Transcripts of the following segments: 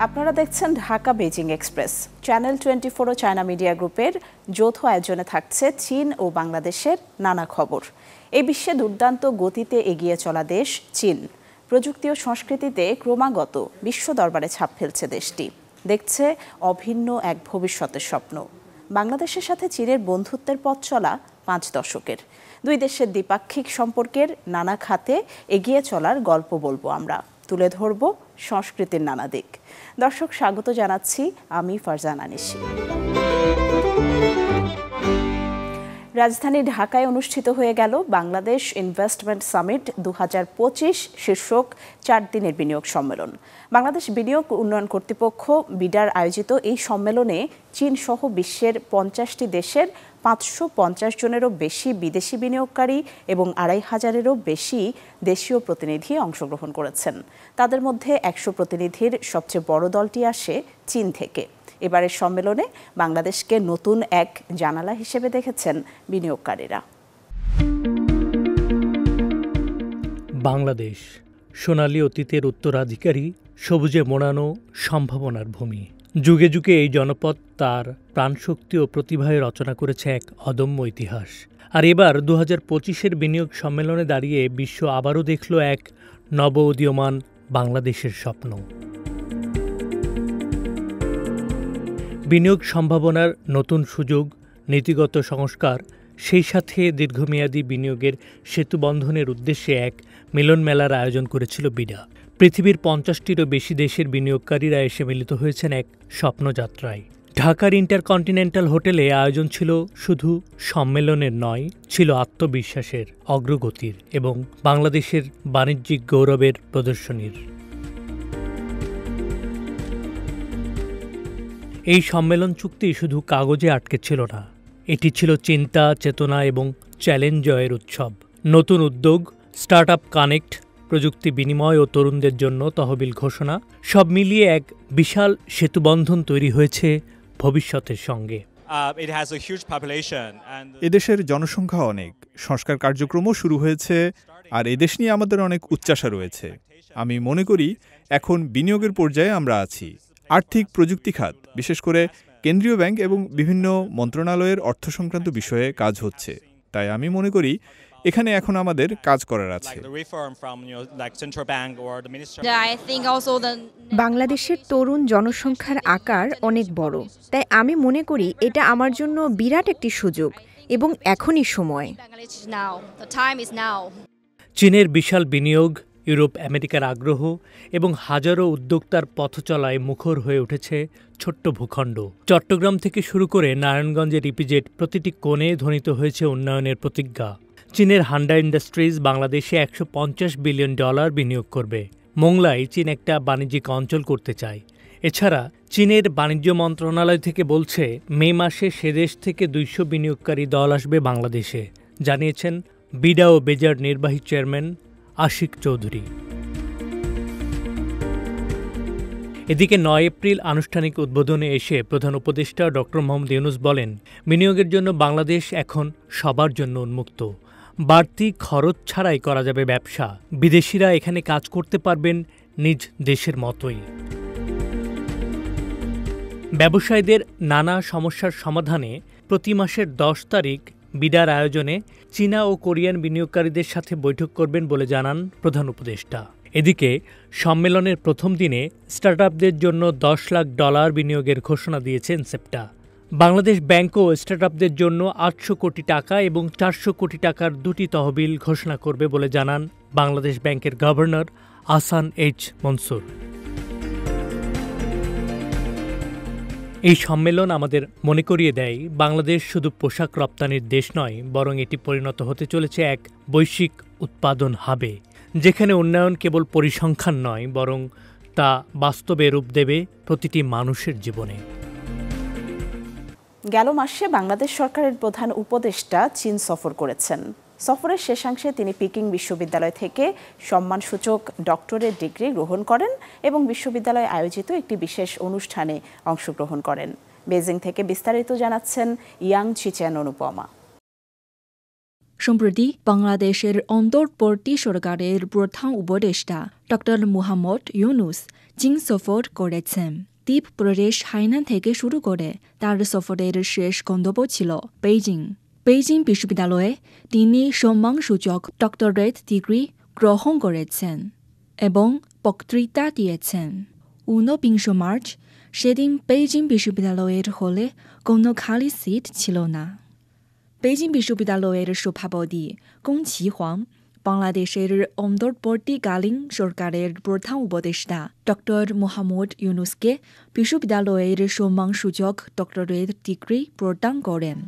আপনারা দেখছেন Dhaka Beijing express. Channel 24 ও China media গ্রুপের যৌথ আয়োজনে থাকছে চীন ও বাংলাদেশের নানা খবর। এই বিশ্বে দুর্দান্ত গতিতে এগিয়ে চলা দেশ চীন। প্রযুক্তি ও সংস্কৃতিতে ক্রমাগত বিশ্ব দরবারে ছাপ ফেলছে দেশটি। দেখছে অভিন্ন এক ভবিষ্যতের স্বপ্ন। বাংলাদেশের সাথে চীনের বন্ধুত্বের পথ চলা 5 দশকের। দুই দেশের দ্বিপাক্ষিক সম্পর্কের নানা খাতে এগিয়ে চলার গল্প বলবো আমরা, তুলে ধরব সংস্কৃতির নানা দিক। দর্শক, স্বাগত জানাচ্ছি আমি ফারজানা নিশি। রাজধানী ঢাকায় অনুষ্ঠিত হয়ে গেল বাংলাদেশ ইনভেস্টমেন্ট সামিট 2025 শীর্ষক 4 দিনের বিনিয়োগ সম্মেলন। বাংলাদেশ বিনিয়োগ উন্নয়ন কর্তৃপক্ষ বিডার আয়োজিত এই সম্মেলনে চীন সহ বিশ্বের 50টি দেশের 550 জনেরও বেশি বিদেশি বিনিয়োগকারী এবং 2500-এরও বেশি দেশীয় প্রতিনিধি অংশগ্রহণ করেছেন। তাদের মধ্যে 100 প্রতিনিধির সবচেয়ে বড় দলটি আসে চীন থেকে। এবারের সম্মেলনে বাংলাদেশকে নতুন এক জানালা হিসেবে দেখেছেন বিনিয়োগকারীরা। বাংলাদেশ সোনালী অতীতের উত্তরাধিকারী, সবুজে মোড়ানো সম্ভাবনার ভূমি। যুগে যুগে এই জনপদ তার প্রাণশক্তি ও প্রতিভায় রচনা করেছে এক অদম্য ইতিহাস। আর এবার 2025-এর বিনিয়োগ সম্মেলনে দাঁড়িয়ে বিশ্ব আবারও দেখল এক নব উদীয়মান বাংলাদেশের স্বপ্ন। বিনিয়োগ সম্ভাবনার নতুন সুযোগ, নীতিগত সংস্কার, সেই সাথে দীর্ঘমেয়াদী বিনিয়োগের সেতুবন্ধনের উদ্দেশ্যে এক মিলন মেলার আয়োজন করেছিল বিডা। পৃথিবীর 50টিরও বেশি দেশের বিনিয়োগকারীরা এসে মিলিত হয়েছেন এক স্বপ্নযাত্রায়। ঢাকার ইন্টারকন্টিনেন্টাল হোটেলে আয়োজন ছিল শুধু সম্মেলনের নয়, ছিল আত্মবিশ্বাসের, অগ্রগতির এবং বাংলাদেশের বাণিজ্যিক গৌরবের প্রদর্শনীর। এই সম্মেলন চুক্তি শুধু কাগজে আটকে ছিল না, এটি ছিল চিন্তা, চেতনা এবং চ্যালেঞ্জ জয়ের উৎসব। নতুন উদ্যোগ, স্টার্ট আপ কানেক্ট, প্রযুক্তি বিনিময় ও তরুণদের জন্য তহবিল ঘোষণা, সব মিলিয়ে এক বিশাল সেতুবন্ধন তৈরি হয়েছে ভবিষ্যতের সঙ্গে। এদেশের জনসংখ্যা অনেক, সংস্কার কার্যক্রমও শুরু হয়েছে, আর এদেশ নিয়ে আমাদের অনেক উচ্চাশা রয়েছে। আমি মনে করি এখন বিনিয়োগের পর্যায়ে আমরা আছি। আর্থিক প্রযুক্তি খাত, বিশেষ করে কেন্দ্রীয় ব্যাংক এবং বিভিন্ন মন্ত্রণালয়ের অর্থ সংক্রান্ত বিষয়ে কাজ হচ্ছে। তাই আমি মনে করি এখানে এখন আমাদের কাজ করার আছে। বাংলাদেশের তরুণ জনসংখ্যার আকার অনেক বড়, তাই আমি মনে করি এটা আমার জন্য বিরাট একটি সুযোগ এবং এখনই সময়। চীনের বিশাল বিনিয়োগ, ইউরোপ আমেরিকার আগ্রহ এবং হাজারো উদ্যোক্তার পথচলায় মুখর হয়ে উঠেছে ছোট্ট ভূখণ্ড। চট্টগ্রাম থেকে শুরু করে নারায়ণগঞ্জের ইপিজেড, প্রতিটি কোণে ধ্বনিত হয়েছে উন্নয়নের প্রতিজ্ঞা। চীনের হান্ডা ইন্ডাস্ট্রিজ বাংলাদেশে $150 বিলিয়ন বিনিয়োগ করবে। মোংলায় চীন একটা বাণিজ্যিক অঞ্চল করতে চায়। এছাড়া চীনের বাণিজ্য মন্ত্রণালয় থেকে বলছে মে মাসে সে দেশ থেকে 200 বিনিয়োগকারী দল আসবে বাংলাদেশে, জানিয়েছেন বিডা ও বেজার নির্বাহী চেয়ারম্যান আশিক চৌধুরী। এদিকে 9 এপ্রিল আনুষ্ঠানিক উদ্বোধনে এসে প্রধান উপদেষ্টা ডক্টর মোহাম্মদ ইউনূস বলেন, বিনিয়োগের জন্য বাংলাদেশ এখন সবার জন্য উন্মুক্ত। বাড়তি খরচ ছাড়াই করা যাবে ব্যবসা। বিদেশিরা এখানে কাজ করতে পারবেন নিজ দেশের মতোই। ব্যবসায়ীদের নানা সমস্যার সমাধানে প্রতি মাসের 10 তারিখ বিডার আয়োজনে চীনা ও কোরিয়ান বিনিয়োগকারীদের সাথে বৈঠক করবেন বলে জানান প্রধান উপদেষ্টা। এদিকে সম্মেলনের প্রথম দিনে স্টার্টআপদের জন্য $10 লাখ বিনিয়োগের ঘোষণা দিয়েছে ইনসেপ্টা। বাংলাদেশ ব্যাংকও স্টার্টআপদের জন্য 800 কোটি টাকা এবং 400 কোটি টাকার 2টি তহবিল ঘোষণা করবে বলে জানান বাংলাদেশ ব্যাংকের গভর্নর আহসান এইচ মনসুর। এই সম্মেলন আমাদের মনে করিয়ে দেয়, বাংলাদেশ শুধু পোশাক রপ্তানির দেশ নয়, বরং এটি পরিণত হতে চলেছে এক বৈশ্বিক উৎপাদন হাবে, যেখানে উন্নয়ন কেবল পরিসংখ্যান নয়, বরং তা বাস্তবে রূপ দেবে প্রতিটি মানুষের জীবনে। গেল মাসে বাংলাদেশ সরকারের প্রধান উপদেষ্টা চীন সফর করেছেন। সফরের শেষাংশে তিনি পিকিং বিশ্ববিদ্যালয় থেকে সম্মানসূচক ডক্টরেট ডিগ্রি গ্রহণ করেন এবং বিশ্ববিদ্যালয়ে আয়োজিত একটি বিশেষ অনুষ্ঠানে অংশগ্রহণ করেন। বেজিং থেকে বিস্তারিত জানাচ্ছেন ইয়াং চিচেন অনুপমা। সম্প্রতি বাংলাদেশের অন্তর্বর্তী সরকারের প্রধান উপদেষ্টা ডক্টর মুহাম্মদ ইউনুস চীন সফর করেছেন। দ্বীপ প্রদেশ হাইনান থেকে শুরু করে তার সফরের শেষ গন্তব্য ছিল বেইজিং। বেইজিং বিশ্ববিদ্যালয়ে তিনি সম্মানসূচক ডক্টরেট ডিগ্রি গ্রহণ করেছেন এবং বক্তৃতা দিয়েছেন। 29 মার্চ সেদিন বেইজিং বিশ্ববিদ্যালয়ের হলে কোনো খালি সিট ছিল না। বেইজিং বিশ্ববিদ্যালয়ের সভাপতি গং qihuang, বাংলাদেশের অন্তর্বর্তীকালীন সরকারের প্রধান উপদেষ্টা ডক্টর মুহাম্মদ ইউনুসকে বিশ্ববিদ্যালয়ের সম্মানসূচক ডক্টরেট ডিগ্রি প্রদান করেন।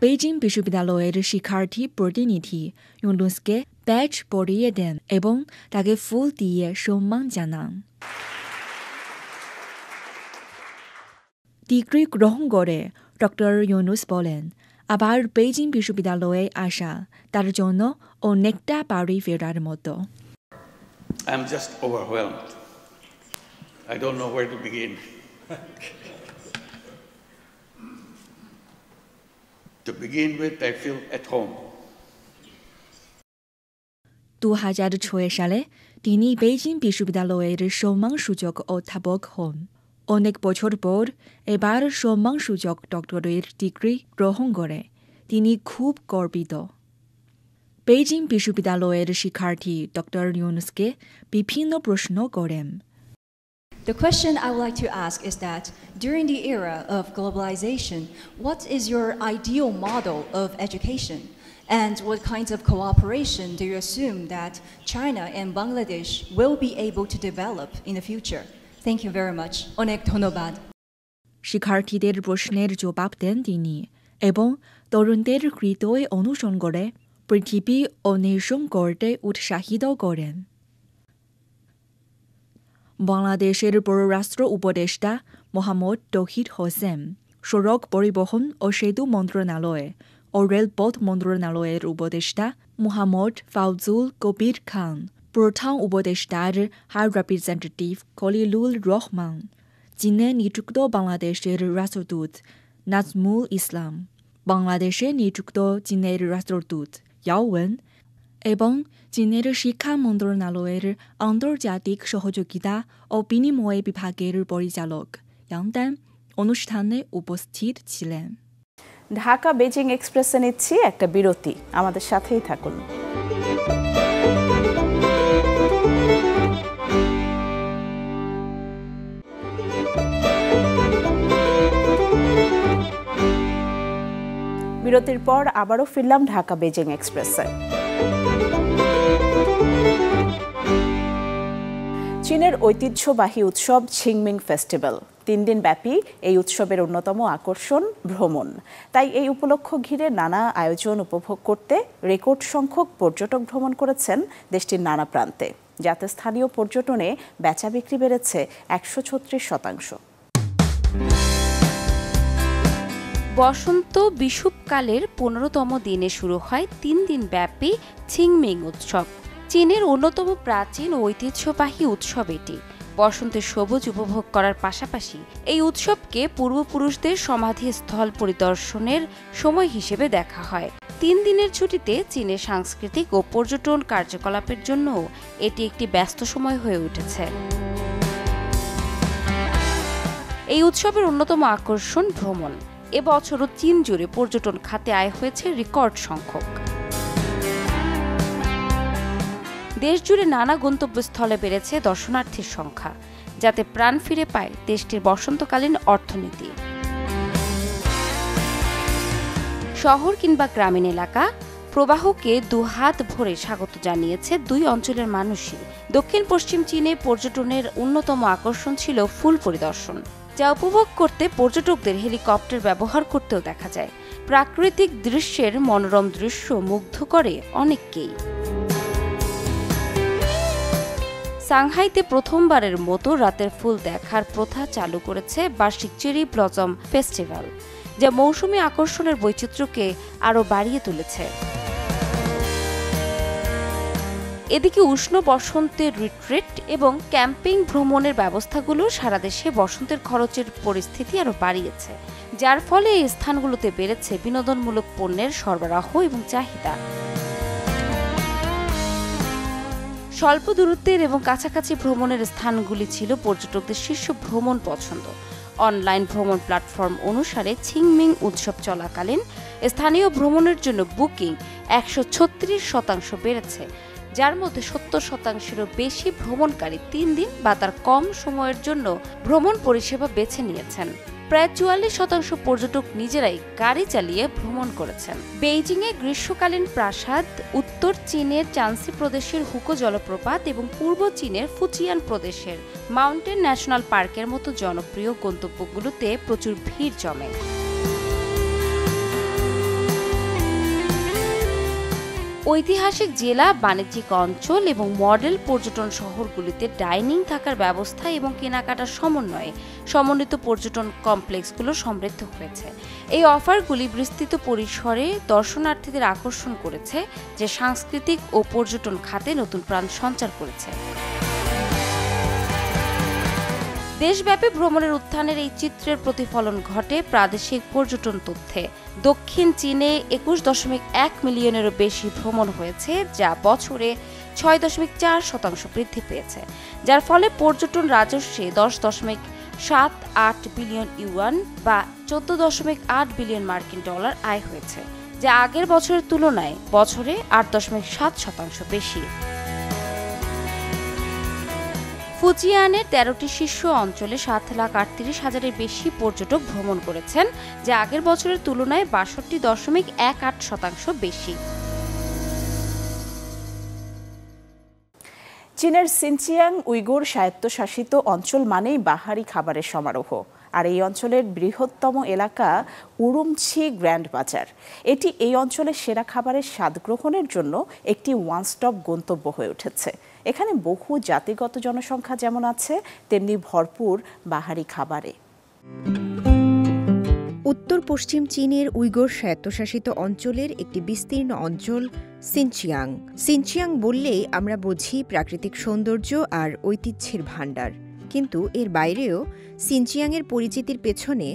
বেইজিং বিশ্ববিদ্যালয়ের শিক্ষার্থী প্রতিনিধি ইউনুসকে ব্যাজ পরিয়ে দেন এবং তাকে ফুল দিয়ে সম্মান জানান। ডিগ্রি গ্রহণ করে ডক্টর ইউনুস বলেন, আবার বেইজিং বিশ্ববিদ্যালয়ে আসা তার জন্য অনেকটা বাড়ি ফেরার মতো। I'm just overwhelmed. I don't know where to begin. To begin with, I feel at home. 2006 সালে তিনি বেইজিং বিশ্ববিদ্যালয়ের সম্মানসূচক অধ্যাপক হন। অনেক বছর পর এবার সম্মানসূচক ডক্টরেট ডিগ্রি গ্রহণ করে তিনি খুব গর্বিত। বেইজিং বিশ্ববিদ্যালয়ের শিক্ষার্থী ডক্টর ইউনুসকে বিভিন্ন প্রশ্ন করেন। The question I would like to ask is that during the era of globalization, what is your ideal model of education? And what kinds of cooperation do you assume that China and Bangladesh will be able to develop in the future? Thank you very much. Onek dhonobad. শিক্ষার্থীদের প্রশ্নের জবাব দেন তিনি এবং তরুণদের হৃদয় অনুসরণ করে পৃথিবী অন্বেষণ করতে উৎসাহিত করেন। বাংলাদেশের পররাষ্ট্র উপদেষ্টা মোহাম্মদ তৌহিদ হোসেন, সড়ক পরিবহন ও সেতু মন্ত্রণালয় ও রেলপথ মন্ত্রণালয়ের উপদেষ্টা মোহাম্মদ ফাউজুল কবির খান, প্রধান উপদেষ্টার হাই রিপ্রেজেন্টেটিভ খলিলুর রহমান, চীনে নিযুক্ত বাংলাদেশের রাষ্ট্রদূত নাজমুল ইসলাম, বাংলাদেশে নিযুক্ত চীনের রাষ্ট্রদূত ইয়াওয়েন এবং চীনের শিক্ষা মন্ত্রণালয়ের আন্তর্জাতিক সহযোগিতা ও বিনিময় বিভাগের পরিচালক ইয়াংদান অনুষ্ঠানে উপস্থিত ছিলেন। ঢাকা বেজিং এক্সপ্রেসে নিচ্ছি একটা বিরতি, আমাদের সাথেই থাকুন। বিরতির পর আবারও ফিরলাম ঢাকা বেজিং এক্সপ্রেসে। চীনের ঐতিহ্যবাহী উৎসব ছিংমিং ফেস্টিভ্যাল, 3 দিন ব্যাপী এই উৎসবের অন্যতম আকর্ষণ ভ্রমণ। তাই এই উপলক্ষ ঘিরে নানা আয়োজন উপভোগ করতে রেকর্ড সংখ্যক পর্যটক ভ্রমণ করেছেন দেশটির নানা প্রান্তে, যাতে স্থানীয় পর্যটনে বেচা বিক্রি বেড়েছে 136%। বসন্ত বিষুবকালের 15তম দিনে শুরু হয় 3 দিন ব্যাপী ছিংমিং উৎসব। চীনের অন্যতম প্রাচীন ও ঐতিহ্যবাহী উৎসব এটি। বসন্তের সবুজ উপভোগ করার পাশাপাশি এই উৎসবকে পূর্বপুরুষদের সমাধিস্থল পরিদর্শনের সময় হিসেবে দেখা হয়। 3 দিনের ছুটিতে চীনের সাংস্কৃতিক ও পর্যটন কার্যকলাপের জন্য এটি একটি ব্যস্ত সময় হয়ে উঠেছে। এই উৎসবের অন্যতম আকর্ষণ ভ্রমণ। এবছরও চীন জুড়ে পর্যটন খাতে আয় হয়েছে রেকর্ড সংখ্যক। দেশজুড়ে নানা গন্তব্যস্থলে বেড়েছে দর্শনার্থীর সংখ্যা, যাতে প্রাণ ফিরে পায় দেশটির বসন্তকালীন অর্থনীতি। শহর কিংবা গ্রামীণ এলাকা প্রবাহকে দুহাত ভরে স্বাগত জানিয়েছে 2 অঞ্চলের মানুষই। দক্ষিণ পশ্চিম চীনে পর্যটনের অন্যতম আকর্ষণ ছিল ফুল পরিদর্শন, যা উপভোগ করতে পর্যটকদের হেলিকপ্টার ব্যবহার করতেও দেখা যায়। প্রাকৃতিক দৃশ্যের মনোরম দৃশ্য মুগ্ধ করে অনেককেই। সাংহাইতে প্রথমবারের মতো রাতের ফুল দেখার প্রথা চালু করেছে বার্ষিক চেরি ব্লসম ফেস্টিভ্যাল, যা মৌসুমী আকর্ষণের বৈচিত্র্যকে আরও বাড়িয়ে তুলেছে। এদিকে উষ্ণ বসন্তের রিট্রিট এবং ক্যাম্পিং ভ্রমণের ব্যবস্থাগুলো সারা দেশে বসন্তের খরচের পরিস্থিতি আরও বাড়িয়েছে, যার ফলে এই স্থানগুলোতে বেড়েছে বিনোদনমূলক পণ্যের সরবরাহ এবং চাহিদা। স্বল্প দূরত্বের এবং কাছাকাছি ভ্রমণের স্থানগুলি ছিল পর্যটকদের শীর্ষ ভ্রমণ পছন্দ। অনলাইন ভ্রমণ প্ল্যাটফর্ম অনুসারে ছিংমিং উৎসব চলাকালীন স্থানীয় ভ্রমণের জন্য বুকিং 136% বেড়েছে, যার মধ্যে 70%-এরও বেশি ভ্রমণকারী 3 দিন বা তার কম সময়ের জন্য ভ্রমণ পরিষেবা বেছে নিয়েছেন। প্রায় 44% পর্যটক নিজেরাই গাড়ি চালিয়ে ভ্রমণ করেছেন। বেইজিংয়ে গ্রীষ্মকালীন প্রাসাদ, উত্তর চীনের চান্সি প্রদেশের হুকো জলপ্রপাত এবং পূর্ব চীনের ফুচিয়ান প্রদেশের মাউন্টেন ন্যাশনাল পার্কের মতো জনপ্রিয় গন্তব্যগুলোতে প্রচুর ভিড় জমে। ঐতিহাসিক জেলা, বাণিজ্যিক অঞ্চল এবং মডেল পর্যটন শহরগুলিতে ডাইনিং থাকার ব্যবস্থা এবং কেনাকাটার সমন্বয়ে সমন্বিত পর্যটন কমপ্লেক্সগুলো সমৃদ্ধ হয়েছে। এই অফারগুলি বিস্তৃত পরিসরে দর্শনার্থীদের আকর্ষণ করেছে, যে সাংস্কৃতিক ও পর্যটন খাতে নতুন প্রাণ সঞ্চার করেছে। দেশব্যাপী ভ্রমণের উত্থানের এই চিত্রের প্রতিফলন ঘটে প্রাদেশিক পর্যটন তথ্যে। দক্ষিণ চীনে 21.1 মিলিয়নেরও বেশি ভ্রমণ হয়েছে, যা বছরে 6.4% বৃদ্ধি পেয়েছে, যার ফলে পর্যটন রাজস্বে 10.78 বিলিয়ন ইউয়ান বা 14.8 বিলিয়ন মার্কিন ডলার আয় হয়েছে, যা আগের বছরের তুলনায় বছরে 8.7% বেশি। ফুজিয়ানের 13টি শীর্ষ অঞ্চলে 7,38,000-এর বেশি পর্যটক ভ্রমণ করেছেন, যা আগের বছরের তুলনায় 62.18% বেশি। চীনের সিনচিয়াং উইগুর স্বায়ত্তশাসিত অঞ্চল মানেই বাহারি খাবারের সমারোহ, আর এই অঞ্চলের বৃহত্তম এলাকা উরুমছি গ্র্যান্ড বাজার। এটি এই অঞ্চলের সেরা খাবারের স্বাদ গ্রহণের জন্য একটি ওয়ান স্টপ গন্তব্য হয়ে উঠেছে। এখানে বহু জাতিগত জনসংখ্যা যেমন আছে, তেমনি ভরপুর বাহারি খাবারে। উত্তর পশ্চিম চীনের উইগুর স্বায়ত্তশাসিত অঞ্চলের একটি বিস্তীর্ণ অঞ্চল সিনচিয়াং। সিনচিয়াং বললেই আমরা বুঝি প্রাকৃতিক সৌন্দর্য আর ঐতিহ্যের ভাণ্ডার, কিন্তু এর বাইরেও সিনচিয়াংয়ের পরিচিতির পেছনে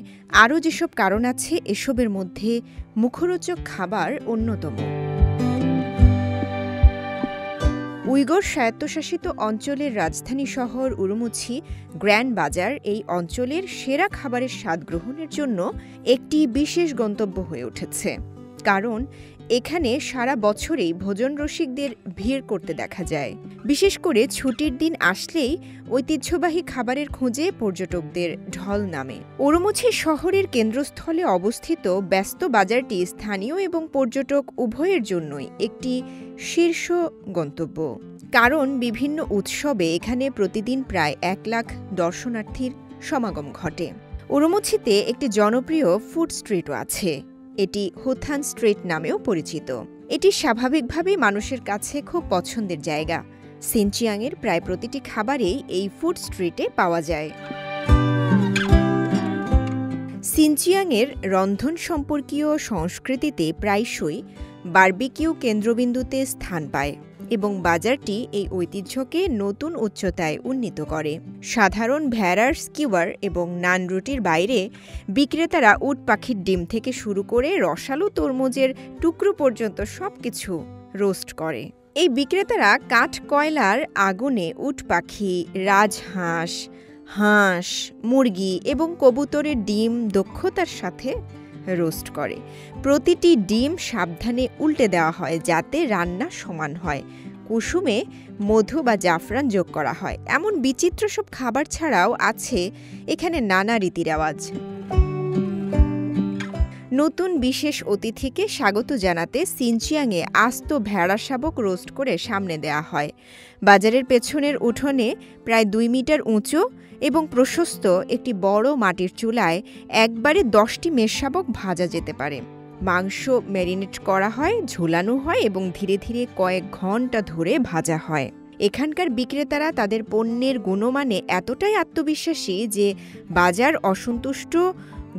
আরও যেসব কারণ আছে, এসবের মধ্যে মুখরোচক খাবার অন্যতম। উইগুর স্বায়ত্তশাসিত অঞ্চলের রাজধানী শহর উরুমছি গ্র্যান্ড বাজার এই অঞ্চলের সেরা খাবারের স্বাদ গ্রহণের জন্য একটি বিশেষ গন্তব্য হয়ে উঠেছে, কারণ এখানে সারা বছরেই ভোজন রসিকদের ভিড় করতে দেখা যায়। বিশেষ করে ছুটির দিন আসলেই ঐতিহ্যবাহী খাবারের খোঁজে পর্যটকদের ঢল নামে। উরুমছি শহরের কেন্দ্রস্থলে অবস্থিত ব্যস্ত বাজারটি স্থানীয় এবং পর্যটক উভয়ের জন্যই একটি শীর্ষ গন্তব্য, কারণ বিভিন্ন উৎসবে এখানে প্রতিদিন প্রায় 1 লাখ দর্শনার্থীর সমাগম ঘটে। উরুমছিতে একটি জনপ্রিয় ফুড স্ট্রিটও আছে, এটি হুথান স্ট্রিট নামেও পরিচিত। এটি স্বাভাবিকভাবেই মানুষের কাছে খুব পছন্দের জায়গা। সিনচিয়াংয়ের প্রায় প্রতিটি খাবারেই এই ফুড স্ট্রিটে পাওয়া যায়। সিনচিয়াংয়ের রন্ধন সম্পর্কীয় সংস্কৃতিতে প্রায়শই বারবিকিউ কেন্দ্রবিন্দুতে স্থান পায় এবং বাজারটি এই ঐতিহ্যকে নতুন উচ্চতায় উন্নীত করে। সাধারণ ভেড়ার স্কিওয়ার এবং নান রুটির বাইরে বিক্রেতারা উট পাখির ডিম থেকে শুরু করে রসালো তরমুজের টুকরো পর্যন্ত সবকিছু রোস্ট করে। এই বিক্রেতারা কাঠ কয়লার আগুনে উট পাখি, রাজহাঁস, হাঁস, মুরগি এবং কবুতরের ডিম দক্ষতার সাথে রোস্ট করে। প্রতিটি ডিম সাবধানে উল্টে দেওয়া হয় যাতে রান্না সমান হয়। কুসুমে মধু বা জাফরান যোগ করা হয়। এমন বিচিত্র সব খাবার ছাড়াও আছে এখানে নানা রীতিরেওয়াজ। নতুন বিশেষ অতিথিকে স্বাগত জানাতে সিনচিয়াংয়ে আস্ত ভেড়া শাবক রোস্ট করে সামনে দেয়া হয়। বাজারের পেছনের উঠোনে প্রায় 2 মিটার উঁচু এবং প্রশস্ত একটি বড় মাটির চুলায় একবারে 10টি মেষ শাবক ভাজা যেতে পারে। মাংস ম্যারিনেট করা হয়, ঝোলানো হয় এবং ধীরে ধীরে কয়েক ঘন্টা ধরে ভাজা হয়। এখানকার বিক্রেতারা তাদের পণ্যের গুণমানে এতটাই আত্মবিশ্বাসী যে বাজার অসন্তুষ্ট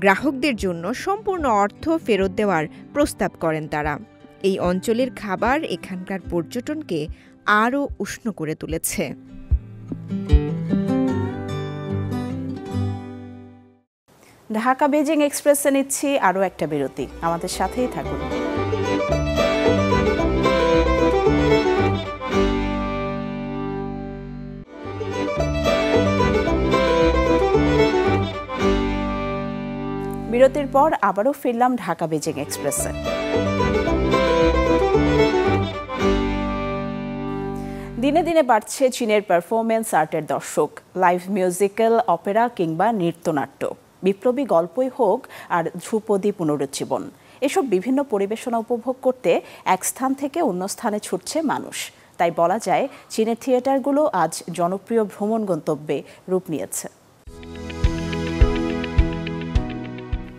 গ্রাহকদের জন্য সম্পূর্ণ অর্থ ফেরত দেওয়ার প্রস্তাব করেন তারা। এই অঞ্চলের খাবার এখানকার পর্যটনকে আরও উষ্ণ করে তুলেছে। ঢাকা বেজিং এক্সপ্রেসে নিচ্ছি আরও একটা বিরতি, আমাদের সাথেই থাকুন। বিরতির পর আবারও ফিরলাম ঢাকা বেজিং এক্সপ্রেসে। দিনে দিনে বাড়ছে চীনের পারফরমেন্স আর্টের দর্শক। লাইভ মিউজিক্যাল, অপেরা কিংবা নৃত্যনাট্য, বিপ্লবী গল্পই হোক আর ধ্রুপদী পুনরুজ্জীবন, এসব বিভিন্ন পরিবেশনা উপভোগ করতে এক স্থান থেকে অন্য স্থানে ছুটছে মানুষ। তাই বলা যায় চীনের থিয়েটারগুলো আজ জনপ্রিয় ভ্রমণ গন্তব্যে রূপ নিয়েছে।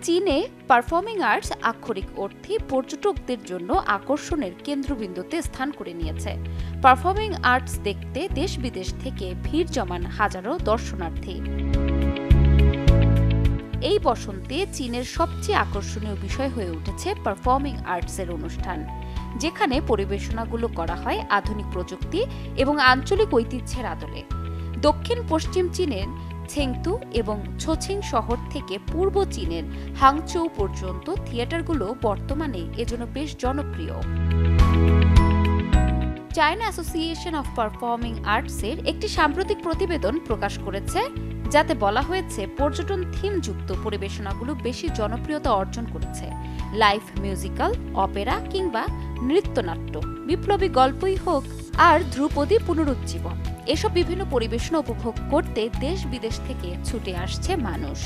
চীনে পারফর্মিং আর্টস আক্ষরিক অর্থে পর্যটকদের জন্য আকর্ষণের কেন্দ্রবিন্দুতে স্থান করে নিয়েছে। পারফর্মিং আর্টস দেখতে দেশ বিদেশ থেকে ভিড় জমান হাজারো দর্শনার্থী। এই বসন্তে চীনের সবচেয়ে আকর্ষণীয় বিষয় হয়ে উঠেছে পারফর্মিং আর্টসের অনুষ্ঠান, যেখানে পরিবেশনাগুলো করা হয় আধুনিক প্রযুক্তি এবং আঞ্চলিক ঐতিহ্যের আদলে। দক্ষিণ পশ্চিম চীনের ছেংতু এবং ছোছিং শহর থেকে পূর্ব চীনের হাংচৌ পর্যন্ত থিয়েটারগুলো বর্তমানে এজন্য বেশ জনপ্রিয়। চায়না অ্যাসোসিয়েশন অফ পারফর্মিং আর্টসের একটি সাম্প্রতিক প্রতিবেদন প্রকাশ করেছে, যাতে বলা হয়েছে পর্যটন থিমযুক্ত পরিবেশনাগুলো বেশি জনপ্রিয়তা অর্জন করেছে। লাইভ মিউজিক্যাল, অপেরা কিংবা নৃত্যনাট্য, বিপ্লবী গল্পই হোক আর ধ্রুপদী পুনরুজ্জীবন, এসব বিভিন্ন পরিবেশনা উপভোগ করতে দেশ বিদেশ থেকে ছুটে আসছে মানুষ।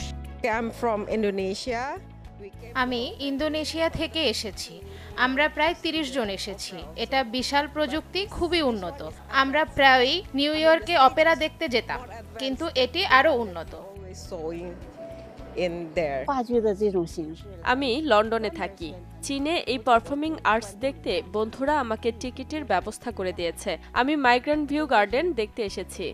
আমি ইন্দোনেশিয়া থেকে এসেছি। আমরা প্রায় 30 জন এসেছি। এটা বিশাল প্রযুক্তি, খুবই উন্নত। আমরা প্রায়ই নিউ ইয়র্কে অপেরা দেখতে যেতাম, কিন্তু এটি আরো উন্নত। আমি লন্ডনে থাকি। চীনে এই পারফর্মিং আর্টস দেখতে বন্ধুরা আমাকে টিকিটের ব্যবস্থা করে দিয়েছে। আমি মাইগ্রেন্ট ভিউ গার্ডেন দেখতে এসেছি।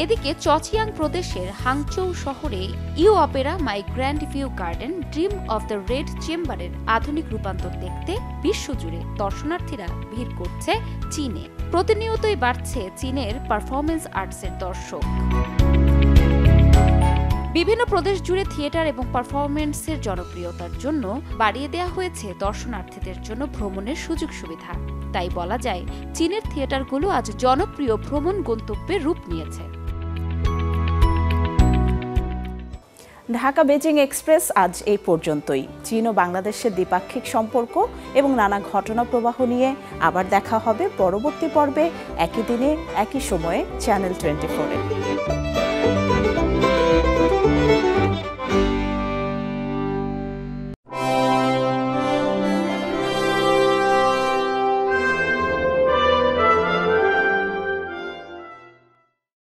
এদিকে চচিয়াং প্রদেশের হাংচৌ শহরে Yue opera my grand view garden dream of the red চেম্বারের আধুনিক রূপান্তর দেখতে বিশ্বজুড়ে দর্শনার্থীরা ভিড় করছে চীনে। প্রতিনিয়তই বাড়ছে চীনের পারফরমেন্স আর্টসের দর্শক। বিভিন্ন প্রদেশ জুড়ে থিয়েটার এবং পারফরমেন্সের জনপ্রিয়তার জন্য বাড়িয়ে দেওয়া হয়েছে দর্শনার্থীদের জন্য ভ্রমণের সুযোগ সুবিধা। তাই বলা যায় চীনের থিয়েটারগুলো আজ জনপ্রিয় ভ্রমণ গন্তব্যে রূপ নিয়েছে। ঢাকা বেজিং এক্সপ্রেস আজ এই পর্যন্তই। চীন ও বাংলাদেশের দ্বিপাক্ষিক সম্পর্ক এবং নানা ঘটনা প্রবাহ নিয়ে আবার দেখা হবে পরবর্তী পর্বে, একই দিনে একই সময়ে চ্যানেল 24-এ।